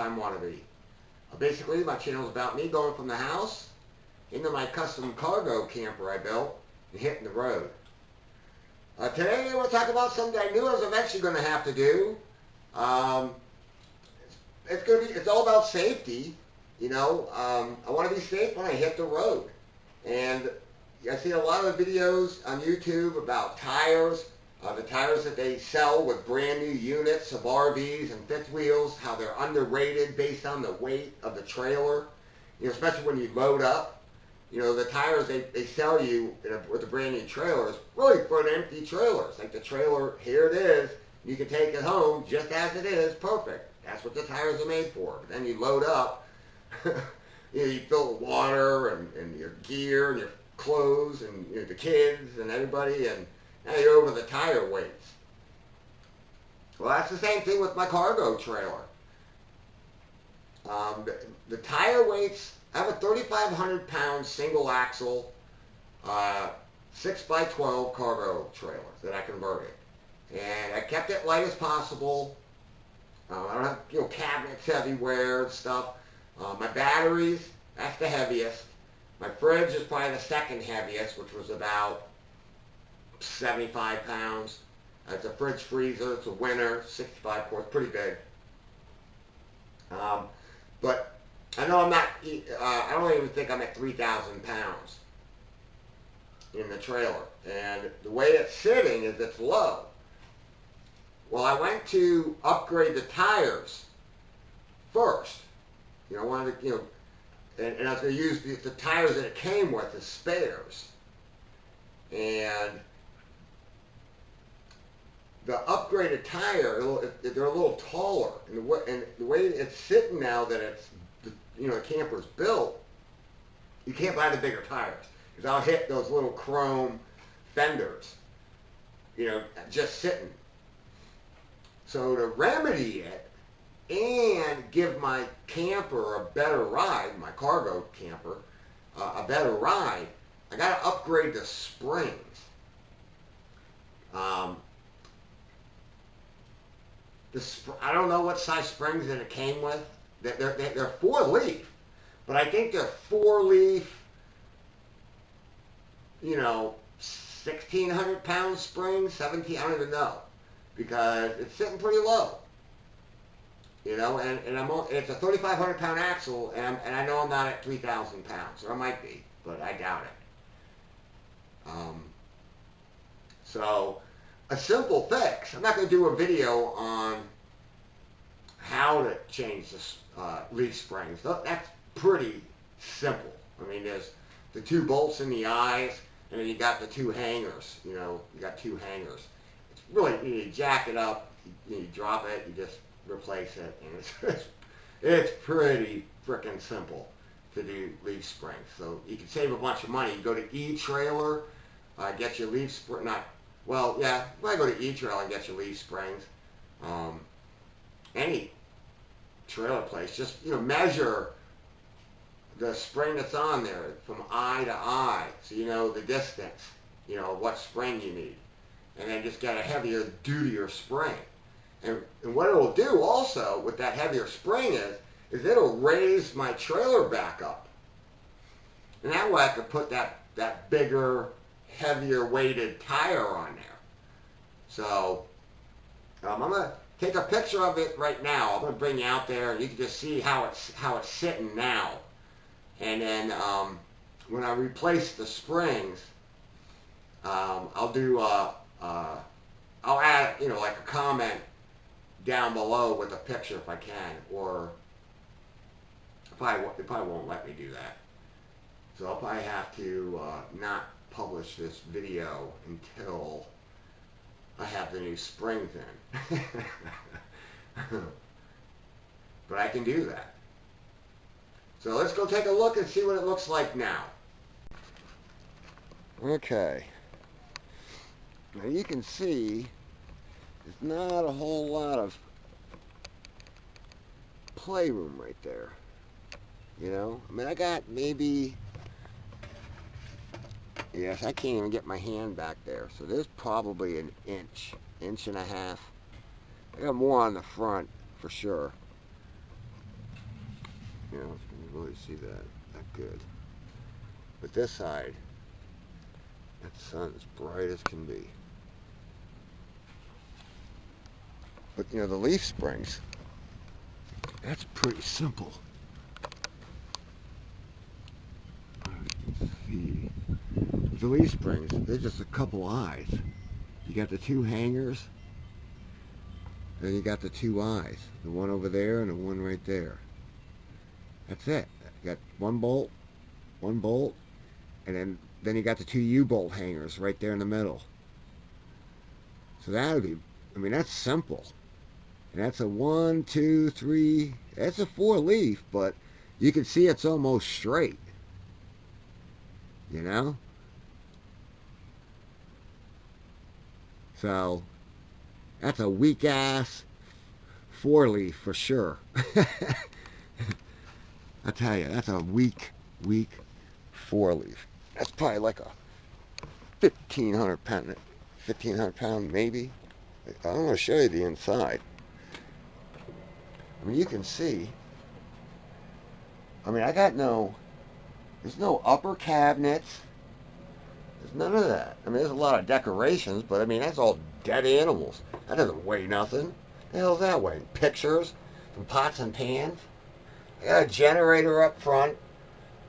time wannabe. Basically, my channel is about me going from the house into my custom cargo camper I built and hitting the road. Today, I want to talk about something I knew I was eventually going to have to do. It's all about safety. You know, I want to be safe when I hit the road. And I see a lot of videos on YouTube about tires, the tires that they sell with brand new units of RVs and fifth wheels, how they're underrated based on the weight of the trailer. You know, especially when you load up. You know, the tires they sell you with a brand new trailer is really for an empty trailer. It's like the trailer, here it is, you can take it home just as it is, perfect. That's what the tires are made for. But then you load up, you know, you fill it with water and your gear and your clothes and the kids and everybody, and now you're over the tire weights. Well, that's the same thing with my cargo trailer. The tire weights, I have a 3,500 pound single axle 6x12 cargo trailer that I converted. And I kept it light as possible. I don't have cabinets everywhere and stuff. My batteries, that's the heaviest. My fridge is probably the second heaviest, which was about 75 pounds. It's a fridge freezer, it's a winter, 65 quarts, pretty big. But I know I'm not, I don't even think I'm at 3,000 pounds in the trailer. And the way it's sitting is it's low. Well, I went to upgrade the tires first. You know, I wanted to, and I was going to use the tires that it came with as spares. And the upgraded tire, they're a little taller. And the way it's sitting now that it's, the camper's built, you can't buy the bigger tires. Because I'll hit those little chrome fenders, just sitting. So to remedy it, and give my camper a better ride, my cargo camper, a better ride, I got to upgrade the springs. I don't know what size springs that it came with. They're 4-leaf, but I think they're 4-leaf, 1,600 pound springs, 17, I don't even know, because it's sitting pretty low. And it's a 3,500 pound axle, and I know I'm not at 3,000 pounds, or I might be, but I doubt it. So a simple fix. I'm not going to do a video on how to change the leaf springs. That's pretty simple. I mean, there's the 2 bolts in the eyes, and then you got the 2 hangers. You got 2 hangers. It's really, you jack it up, you drop it, you just replace it, and it's pretty freaking simple to do leaf springs. So you can save a bunch of money. You go to E-Trailer, get your leaf spring. Go to E-Trailer and get your leaf springs. Any trailer place, just measure the spring that's on there from eye to eye, so you know the distance, what spring you need, and then just get a heavier, dutier spring. And what it'll do also with that heavier spring is it'll raise my trailer back up. And that way I could put that bigger, heavier weighted tire on there. So I'm going to take a picture of it right now. I'm going to bring you out there and you can just see how it's sitting now. And then when I replace the springs, I'll do I'll add like a comment down below with a picture if I can, or it probably won't let me do that. So I'll probably have to not publish this video until I have the new springs in. But I can do that. So let's go take a look and see what it looks like now. Okay. Now you can see there's not a whole lot of playroom right there. I mean, I got maybe, yes, I can't even get my hand back there. So there's probably an inch and a half. I got more on the front for sure. You know, you can really see that good. But this side, that sun's bright as can be. But you know, the leaf springs, that's pretty simple. See, the leaf springs, they're just a couple eyes. You got the two hangers, then you got the two eyes, the one over there and the one right there. That's it. You got one bolt, and then you got the two U-bolt hangers right there in the middle. So that'll be, I mean, that's simple. And that's a 1, 2, 3, that's a 4 leaf, but you can see it's almost straight. You know? So, that's a weak ass 4 leaf for sure. I tell you, that's a weak 4 leaf. That's probably like a 1,500 pound maybe. I'm going to show you the inside. I mean, you can see. I mean, there's no upper cabinets. There's none of that. I mean, there's a lot of decorations, but I mean, that's all dead animals. That doesn't weigh nothing. The hell's that weighing? Pictures, some pots and pans. I got a generator up front.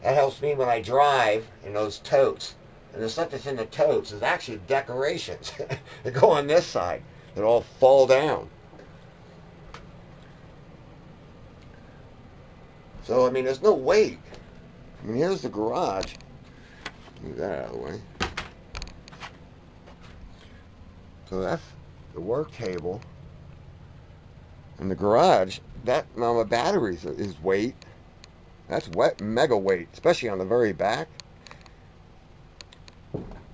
That helps me when I drive in those totes. And the stuff that's in the totes is actually decorations that go on this side that all fall down. So, I mean, there's no weight. I mean, here's the garage. Move that out of the way. So that's the work table. And the garage, that amount of batteries is weight. That's mega weight, especially on the very back.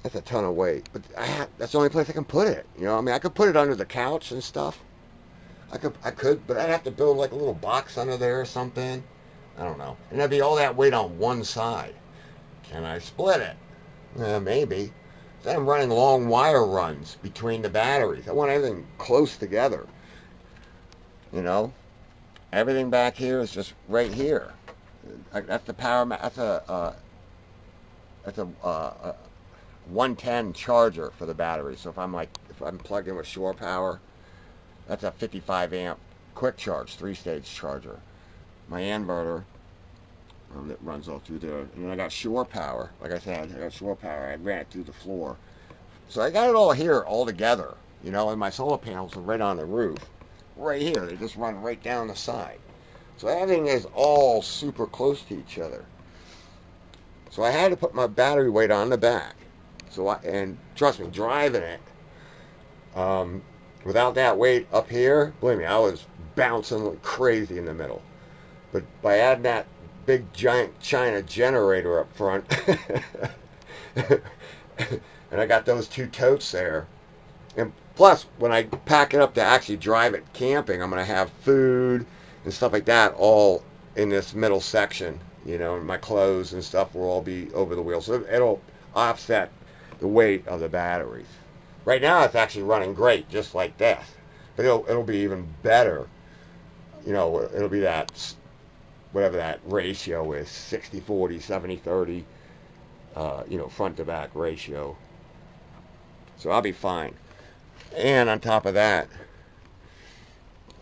That's a ton of weight. But that's the only place I can put it. You know, I mean, I could put it under the couch and stuff. I could, but I'd have to build like a little box under there or something. I don't know. And there'd be all that weight on one side. Can I split it? Maybe. Then I'm running long wire runs between the batteries. I want everything close together. You know? Everything back here is just right here. That's the power. That's a 110 charger for the battery. So if I'm plugged in with shore power, that's a 55 amp quick charge 3-stage charger. My inverter that runs all through there, and then I got shore power. Like I said, I got shore power. I ran it through the floor, so I got it all here, all together. You know, and my solar panels are right on the roof, right here. They just run right down the side. So everything is all super close to each other. So I had to put my battery weight on the back. And trust me, driving it, without that weight up here, believe me, I was bouncing like crazy in the middle. But by adding that big giant China generator up front, and I got those two totes there, and plus when I pack it up to actually drive it camping, I'm going to have food and stuff like that all in this middle section. You know, my clothes and stuff will all be over the wheel, so it'll offset the weight of the batteries. Right now it's actually running great, just like this, but it'll be even better. You know, it'll be that, whatever that ratio is, 60-40, 70-30, you know, front to back ratio. So I'll be fine. And on top of that,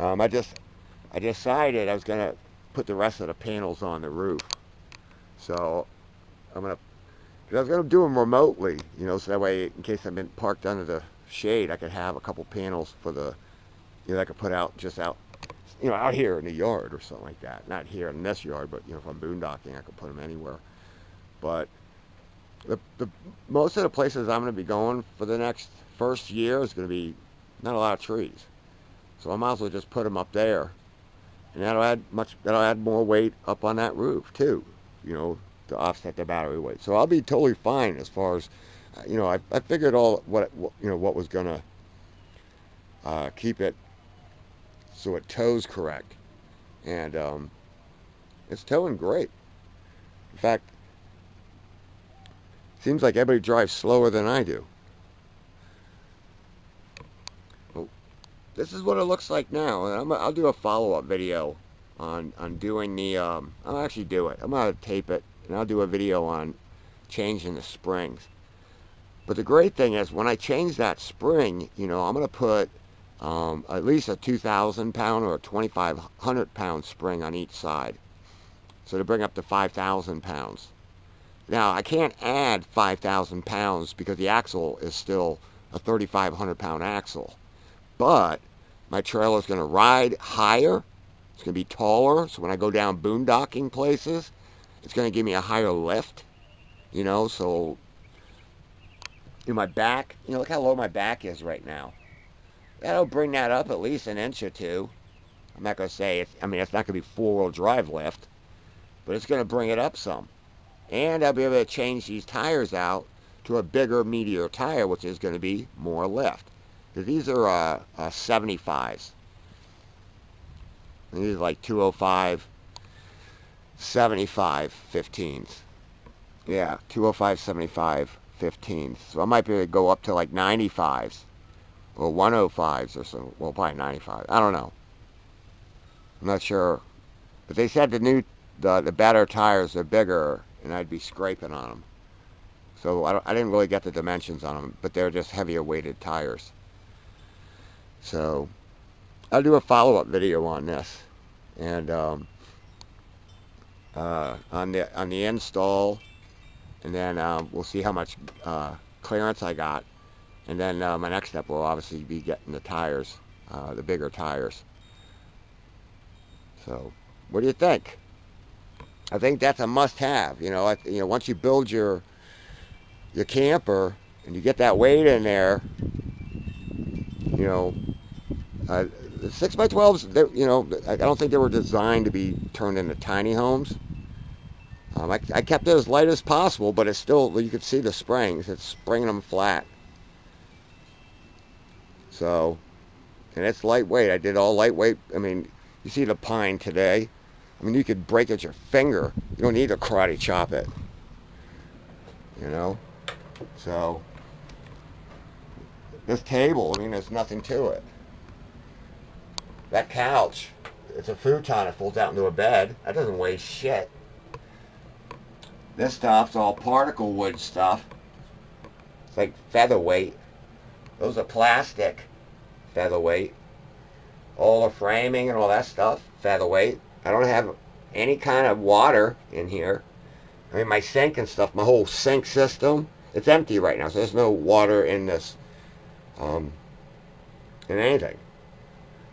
I decided I was gonna put the rest of the panels on the roof. So I was gonna do them remotely, you know, so that way in case I've been parked under the shade, I could have a couple panels for the, you know, I could put out just out, you know, out here in the yard or something like that. Not here in this yard, but, you know, if I'm boondocking, I could put them anywhere. But the most of the places I'm going to be going for the first year is going to be not a lot of trees. So I might as well just put them up there. And that'll add more weight up on that roof too, you know, to offset the battery weight. So I'll be totally fine as far as, you know, I figured what was going to keep it so it tows correct, and it's towing great. In fact, seems like everybody drives slower than I do. Well, this is what it looks like now, and I'll do a follow-up video on doing the, I'll actually do it. I'm going to tape it, and I'll do a video on changing the springs. But the great thing is, when I change that spring, I'm going to put at least a 2,000 pound or a 2,500 pound spring on each side. So to bring up to 5,000 pounds. Now, I can't add 5,000 pounds because the axle is still a 3,500 pound axle. But my trailer is going to ride higher. It's going to be taller. So when I go down boondocking places, it's going to give me a higher lift. So my back, look how low my back is right now. That'll bring that up at least an inch or two. I'm not going to say it's not going to be four-wheel drive lift, but it's going to bring it up some. And I'll be able to change these tires out to a bigger, meatier tire, which is going to be more lift. Because these are 75s. And these are like 205, 75, 15s. Yeah, 205, 75, 15s. So I might be able to go up to like 95s. Or 105s or so. Well, probably 95. I don't know. I'm not sure. But they said the better tires are bigger, and I'd be scraping on them. So I didn't really get the dimensions on them, but they're just heavier weighted tires. So I'll do a follow-up video on this, and on the install, and then we'll see how much clearance I got, and then my next step will obviously be getting the tires, the bigger tires. So what do you think? I think that's a must-have. Once you build your camper and you get that weight in there, the 6x12s, I don't think they were designed to be turned into tiny homes. I kept it as light as possible, but it's still, you can see the springs. It's springing them flat. So, and it's lightweight. I did all lightweight. You see the pine today. You could break it with your finger. You don't need to karate chop it. So, this table, there's nothing to it. That couch, it's a futon. It folds out into a bed. That doesn't weigh shit. This stuff's all particle wood stuff. It's like featherweight. Those are plastic. Featherweight. All the framing and all that stuff, featherweight. I don't have any kind of water in here. My sink and stuff, my whole sink system, it's empty right now, so there's no water in this, in anything.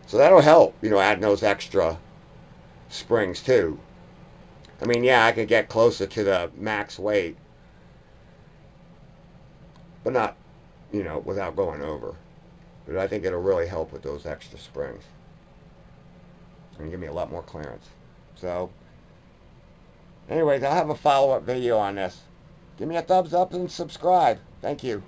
So that'll help, adding those extra springs too. Yeah, I could get closer to the max weight, but not, without going over. But I think it'll really help with those extra springs. And give me a lot more clearance. So, anyways, I'll have a follow-up video on this. Give me a thumbs up and subscribe. Thank you.